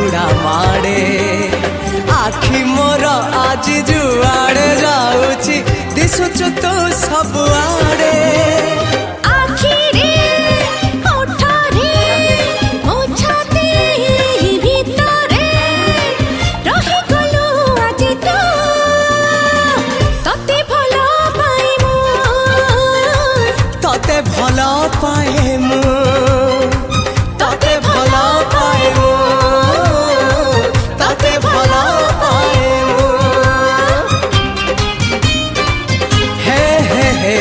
उड़ा माड़े आखि मोर आज जुआड़े जाऊची दिशुचु तू सबुआड़े भल पाए मु तते भल पाए मु तते भल पाए मु हे हे हे